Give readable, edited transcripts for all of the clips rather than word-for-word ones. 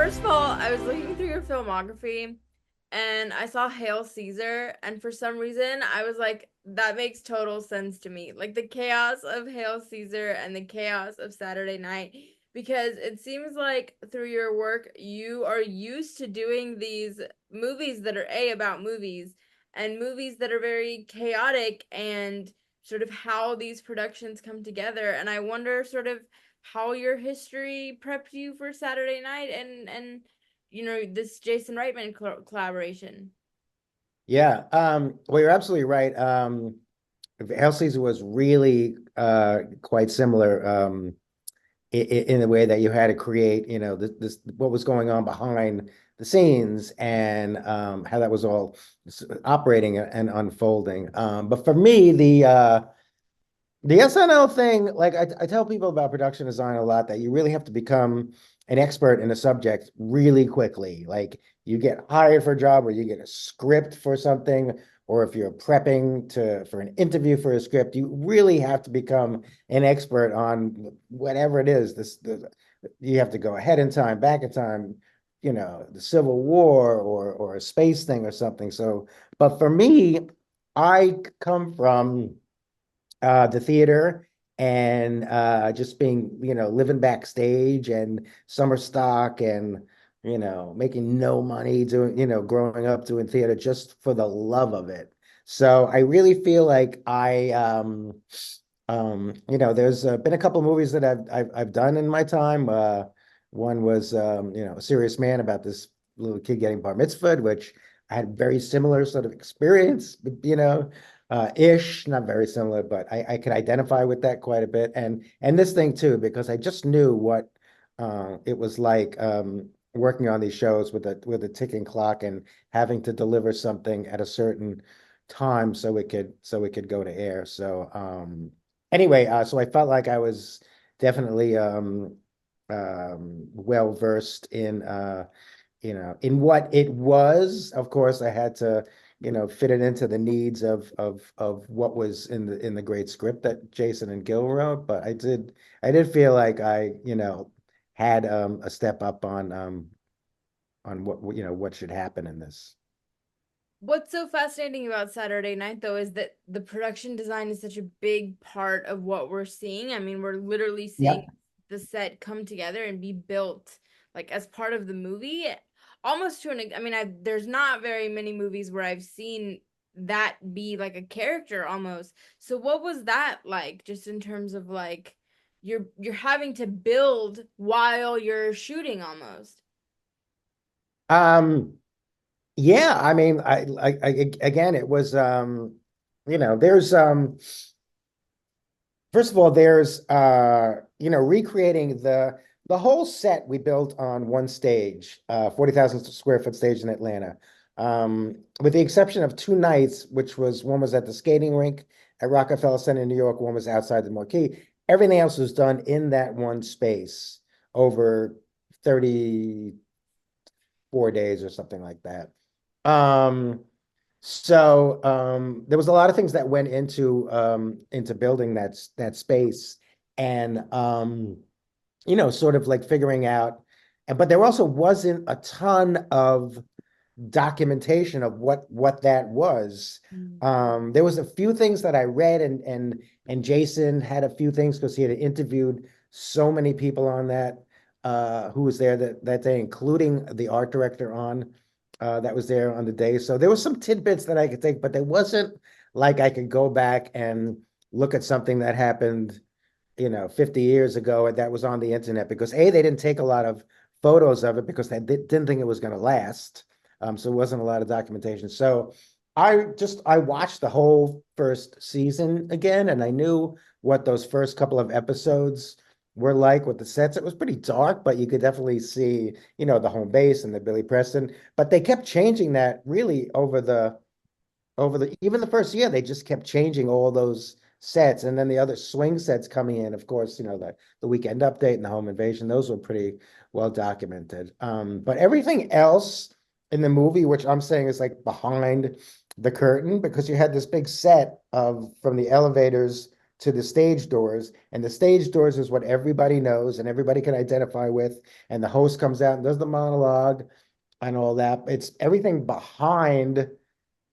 first of all, I was looking through your filmography and I saw Hail Caesar, and for some reason, I was like, that makes total sense to me. Like the chaos of Hail Caesar and the chaos of Saturday Night, because it seems like through your work, you are used to doing these movies that are about movies and movies that are very chaotic and sort of how these productions come together. And I wonder sort of how your history prepped you for Saturday Night and this Jason Reitman collaboration. Yeah, well, you're absolutely right. Hail Caesar was really quite similar in the way that you had to create, this what was going on behind the scenes and how that was all operating and unfolding. But for me, the SNL thing, like I tell people about production design a lot, that you really have to become an expert in a subject really quickly. Like you get hired for a job or you get a script for something, or if you're prepping for an interview for a script, you really have to become an expert on whatever it is. You have to go ahead in time, back in time, the Civil War or a space thing or something. So, but for me, I come from the theater and just being, living backstage and summer stock and, making no money doing, growing up doing theater just for the love of it. So I really feel like there's been a couple of movies that I've done in my time. One was, A Serious Man, about this little kid getting bar mitzvahed, which I had very similar sort of experience, ish, not very similar, but I could identify with that quite a bit. And this thing too, because I just knew what it was like working on these shows with a ticking clock and having to deliver something at a certain time so it could go to air. So anyway, so I felt like I was definitely well versed in what it was. Of course, I had to, fit it into the needs of what was in the great script that Jason and Gil wrote. But I did feel like I, had a step up on what should happen in this. What's so fascinating about Saturday Night, though, is that the production design is such a big part of what we're seeing. I mean, we're literally seeing Yep. the set come together and be built like as part of the movie. Almost to an, I mean, there's not very many movies where I've seen that be like a character almost. So what was that like, just in terms of like you're having to build while you're shooting almost? Um, yeah, I mean, again, it was, there's first of all, there's recreating the whole set we built on one stage, 40,000 square foot stage in Atlanta. With the exception of two nights, which was one was at the skating rink at Rockefeller Center in New York, one was outside the Marquee. Everything else was done in that one space over 34 days or something like that. Um, there was a lot of things that went into building that space and sort of like figuring out, but there also wasn't a ton of documentation of what that was. Mm. There was a few things that I read, and Jason had a few things because he had interviewed so many people on that who was there that day, including the art director that was there on the day. So there was some tidbits that I could take, but there wasn't like I could go back and look at something that happened, 50 years ago that was on the internet, because A, they didn't take a lot of photos of it because they didn't think it was going to last. So it wasn't a lot of documentation. So I watched the whole first season again, and I knew what those first couple of episodes were like with the sets. It was pretty dark, but you could definitely see, the home base and the Billy Preston. But they kept changing that really over the even the first year. They just kept changing all those sets, and then the other swing sets coming in, of course, the Weekend Update and the Home Invasion, those were pretty well documented. But everything else in the movie, which I'm saying is like behind the curtain, because you had this big set of from the elevators to the stage doors, and the stage doors is what everybody knows and everybody can identify with, and the host comes out and does the monologue and all that. It's everything behind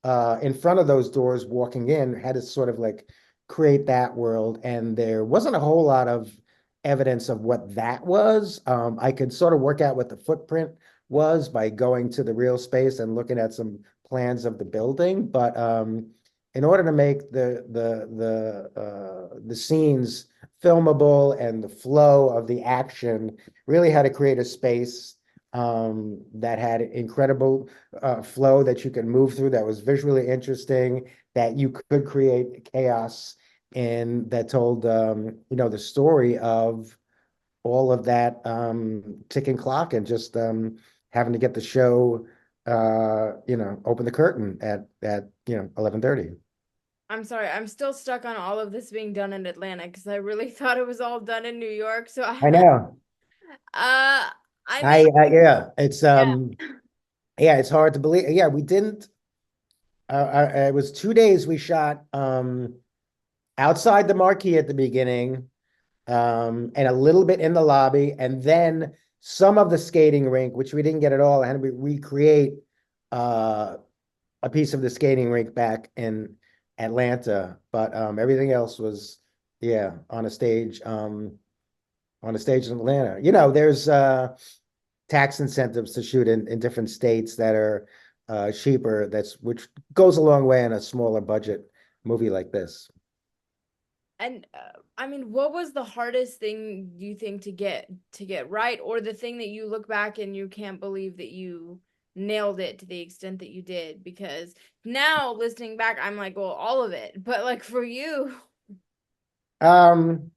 in front of those doors walking in had to sort of like create that world. And there wasn't a whole lot of evidence of what that was. I could sort of work out what the footprint was by going to the real space and looking at some plans of the building. But in order to make the scenes filmable and the flow of the action, really had to create a space that had incredible flow that you could move through, that was visually interesting, that you could create chaos and that told the story of all of that ticking clock and just having to get the show open the curtain at 11:30. I'm sorry, I'm still stuck on all of this being done in Atlanta because I really thought it was all done in New York. So I I, know. I mean, Yeah, it's yeah. yeah, it's hard to believe. Yeah, we didn't it was 2 days we shot outside the marquee at the beginning, and a little bit in the lobby, and then some of the skating rink, which we didn't get at all, and we recreate uh, a piece of the skating rink back in Atlanta. But everything else was, yeah, on a stage in Atlanta. There's tax incentives to shoot in different states that are cheaper. Which goes a long way in a smaller budget movie like this. And I mean, what was the hardest thing you think to get right, or the thing that you look back and you can't believe that you nailed it to the extent that you did? Because now listening back, I'm like, well, all of it. But like for you, Um,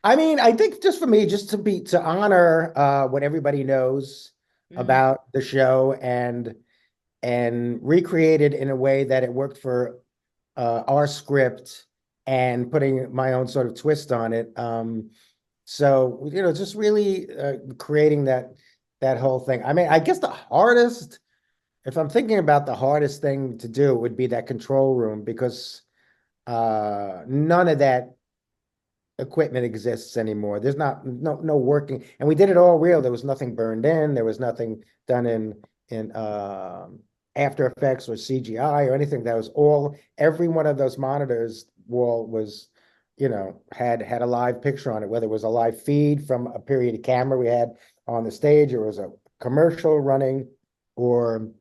I mean, I think just for me, just to honor what everybody knows Mhm. about the show and recreate it in a way that it worked for our script and putting my own sort of twist on it. So just really creating that whole thing. I mean, I guess the hardest, if I'm thinking about the hardest thing to do, would be that control room because none of that equipment exists anymore. There's not no working, and we did it all real. There was nothing burned in. There was nothing done in After Effects or CGI or anything. That was all. Every one of those monitors wall was, had a live picture on it. Whether it was a live feed from a period of camera we had on the stage, or it was a commercial running, or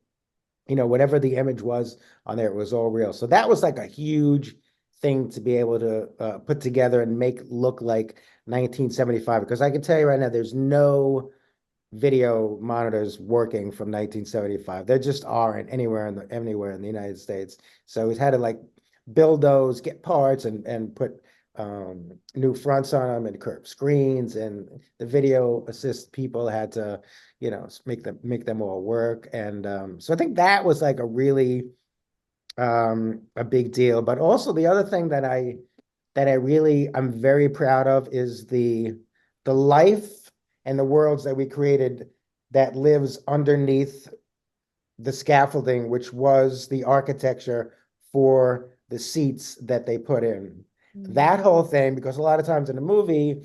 whatever the image was on there, it was all real. So that was like a huge thing to be able to put together and make look like 1975. Because I can tell you right now, there's no video monitors working from 1975. There just aren't anywhere in the United States. So we had to like build those, get parts, and put new fronts on them and curved screens. And the video assist people had to, make them all work. And so I think that was like a really a big deal. But also the other thing I'm very proud of is the life and the worlds that we created that lives underneath the scaffolding, which was the architecture for the seats that they put in. Mhm. That whole thing, because a lot of times in the movie,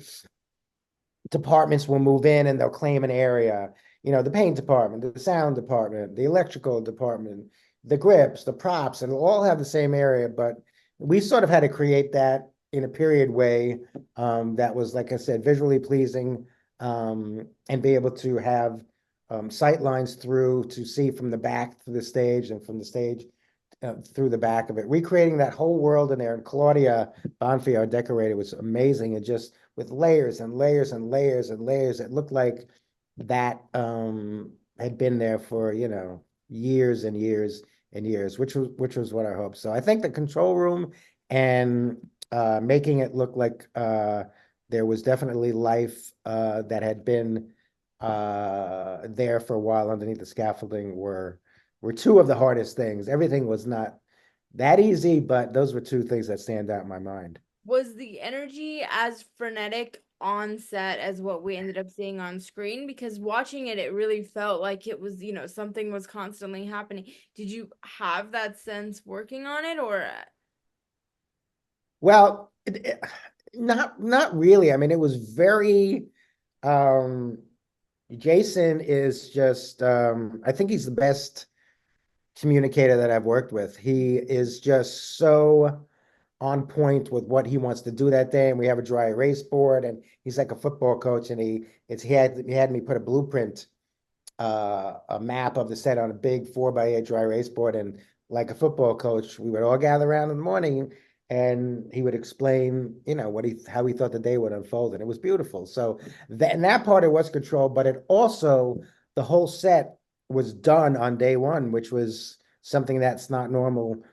departments will move in and they'll claim an area. The paint department, the sound department, the electrical department, the grips, the props, and it'll all have the same area. But we sort of had to create that in a period way that was, like I said, visually pleasing, and be able to have sight lines through to see from the back to the stage and from the stage through the back of it. Recreating that whole world in there. And Claudia Bonfi, our decorator, was amazing. And just with layers and layers and layers and layers, it looked like that had been there for, years and years and years, which was what I hoped. So I think the control room and making it look like there was definitely life that had been there for a while underneath the scaffolding were two of the hardest things. Everything was not that easy, but those were two things that stand out in my mind. Was the energy as frenetic on set as what we ended up seeing on screen? Because watching it, it really felt like it was, something was constantly happening. Did you have that sense working on it, or? Well, It- it- not really. I mean, it was very um Jason is just I think he's the best communicator that I've worked with. He is just so on point with what he wants to do that day. And we have a dry erase board, and he's like a football coach, and he had me put a blueprint, a map of the set on a big 4x8 dry erase board. And like a football coach, we would all gather around in the morning and he would explain, what how he thought the day would unfold. And it was beautiful. So that part it was controlled, but it also, the whole set was done on day one, which was something that's not normal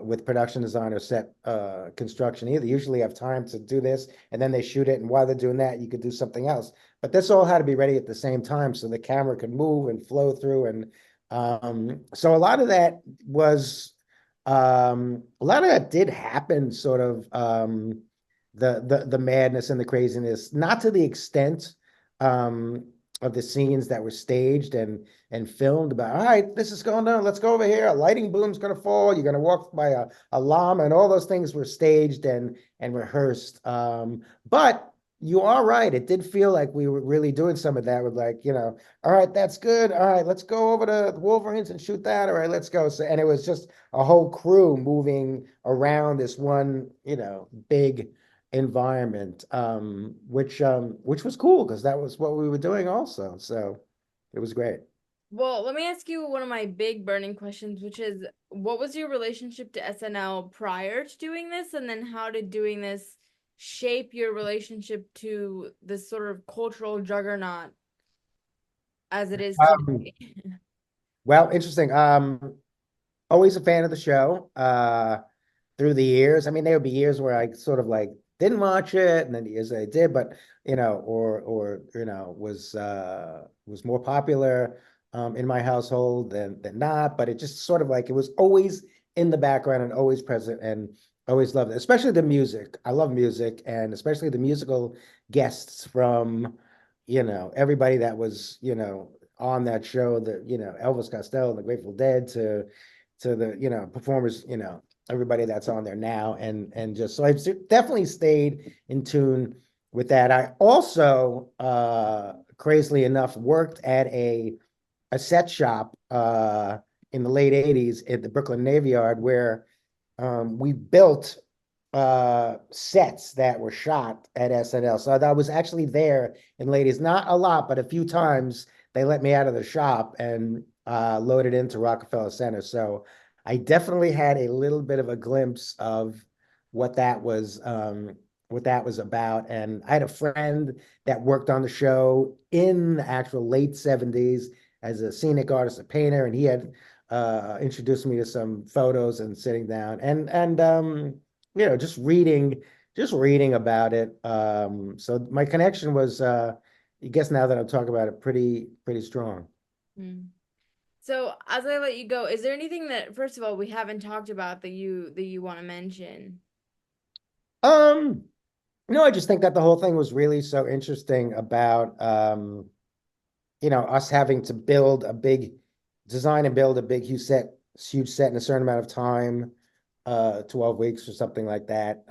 with production design or set construction either. Usually have time to do this and then they shoot it. And while they're doing that, you could do something else. But this all had to be ready at the same time so the camera could move and flow through. And so a lot of that was a lot of that did happen, sort of the madness and the craziness, not to the extent um of the scenes that were staged and filmed about, all right, this is going on, let's go over here, a lighting boom's going to fall, you're going to walk by a llama, and all those things were staged and rehearsed. But you are right. It did feel like we were really doing some of that with, like, all right, that's good. All right, let's go over to the Wolverines and shoot that. All right, let's go. So, and it was just a whole crew moving around this one, big environment, which was cool because that was what we were doing also. So it was great. Well, let me ask you one of my big burning questions, which is what was your relationship to SNL prior to doing this? And then how did doing this shape your relationship to this sort of cultural juggernaut as it is Um, today? well, interesting. Always a fan of the show. Through the years. I mean, there would be years where I sort of like didn't watch it, and then years I did, but or was more popular in my household than not. But it just sort of like it was always in the background and always present, and always loved it. Especially the music. I love music, and especially the musical guests from everybody that was on that show. That Elvis Costello and the Grateful Dead to the performers, everybody that's on there now, and just so I've definitely stayed in tune with that. I also crazily enough worked at a set shop in the late 80s at the Brooklyn Navy Yard where we built sets that were shot at SNL. So I was actually there in ladies, not a lot, but a few times they let me out of the shop and loaded into Rockefeller Center. So I definitely had a little bit of a glimpse of what that was what that was about. And I had a friend that worked on the show in the actual late 70s as a scenic artist, a painter, and he had introduced me to some photos and sitting down and just reading about it. So my connection was, I guess now that I'm talking about it, pretty strong. Hmm. So, as I let you go, is there anything that, first of all, we haven't talked about that you want to mention? Um, I just think that the whole thing was really so interesting about us having to design and build a big huge set in a certain amount of time, 12 weeks or something like that,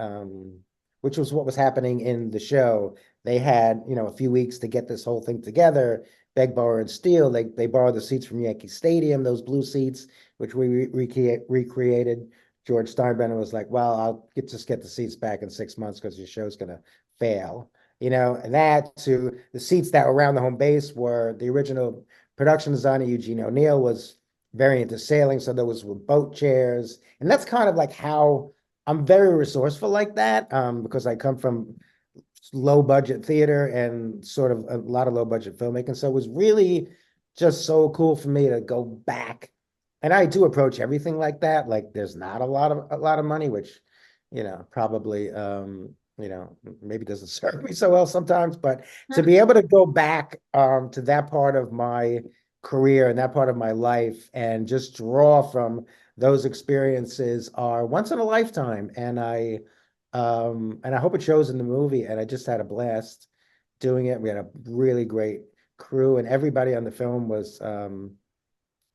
which was what was happening in the show. They had, a few weeks to get this whole thing together, beg, borrow, and steal. They borrowed the seats from Yankee Stadium, those blue seats, which we recreated. George Steinbrenner was like, well, just get the seats back in 6 months because your show's gonna fail. And that to the seats that were around the home base were the original production designer, Eugene O'Neill, was very into sailing. So there was boat chairs. And that's kind of like how I'm very resourceful like that, because I come from low budget theater and sort of a lot of low budget filmmaking. So it was really just so cool for me to go back. And I do approach everything like that. Like there's not a lot of money, which, probably maybe doesn't serve me so well sometimes. But to be able to go back to that part of my career and that part of my life and just draw from those experiences are once in a lifetime. And I hope it shows in the movie. And I just had a blast doing it. We had a really great crew, and everybody on the film was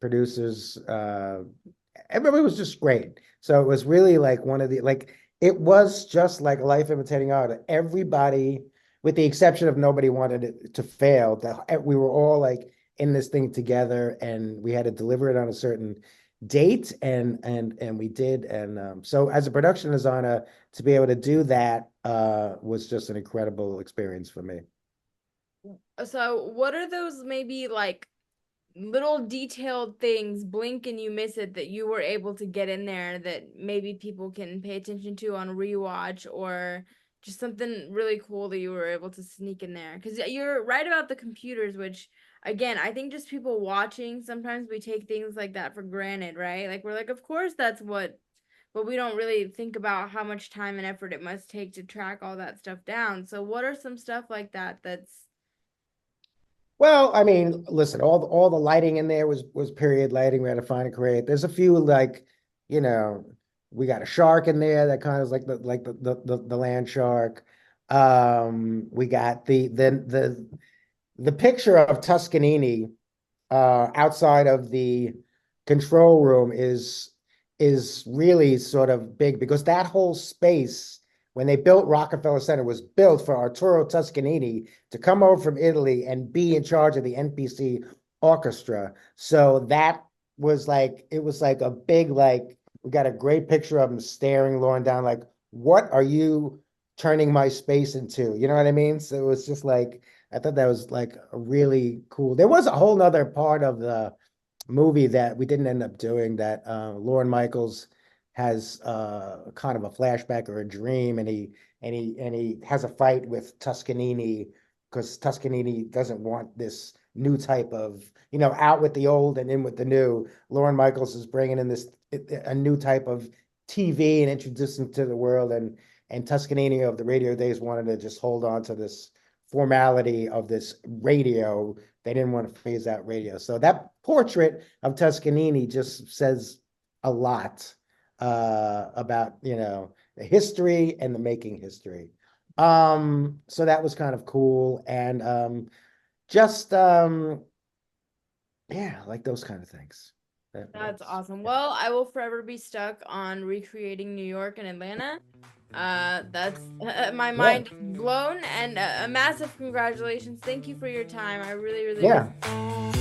producers. Everybody was just great. So it was really like one of the like it was just like life imitating art. Everybody, with the exception of nobody wanted it to fail, that we were all like in this thing together, and we had to deliver it on a certain date, and we did. And so, as a production designer, to be able to do that was just an incredible experience for me. So, what are those maybe like little detailed things, blink and you miss it, that you were able to get in there that maybe people can pay attention to on rewatch, or just something really cool that you were able to sneak in there? Because you're right about the computers, which again, I think just people watching, sometimes we take things like that for granted, right? Like we're like, of course that's what, but we don't really think about how much time and effort it must take to track all that stuff down. So what are some stuff like that that's Well, I mean, listen, all the lighting in there was period lighting. We had to find and create. There's a few like, you know, we got a shark in there that kind of is like the land shark. We got the picture of Tuscanini outside of the control room is really sort of big because that whole space, when they built Rockefeller Center, was built for Arturo Toscanini to come over from Italy and be in charge of the NPC orchestra. So that was like it was like a big like we got a great picture of him staring Lauren down like, what are you turning my space into? You know what I mean? So it was just like I thought that was like a really cool. There was a whole nother part of the movie that we didn't end up doing that Lorne Michaels has kind of a flashback or a dream, and he has a fight with Tuscanini because Tuscanini doesn't want this new type of, out with the old and in with the new. Lorne Michaels is bringing in this a new type of TV and introducing to the world, and Tuscanini of the radio days wanted to just hold on to this formality of this radio. They didn't want to phase out radio. So that portrait of Toscanini just says a lot about, the history and the making history. So that was kind of cool. And just yeah, like those kind of things. That's That's awesome. yeah. Well, I will forever be stuck on recreating New York and Atlanta. That's my Yeah. mind is blown, and a massive congratulations. Thank you for your time. I really, really Yeah. appreciate it.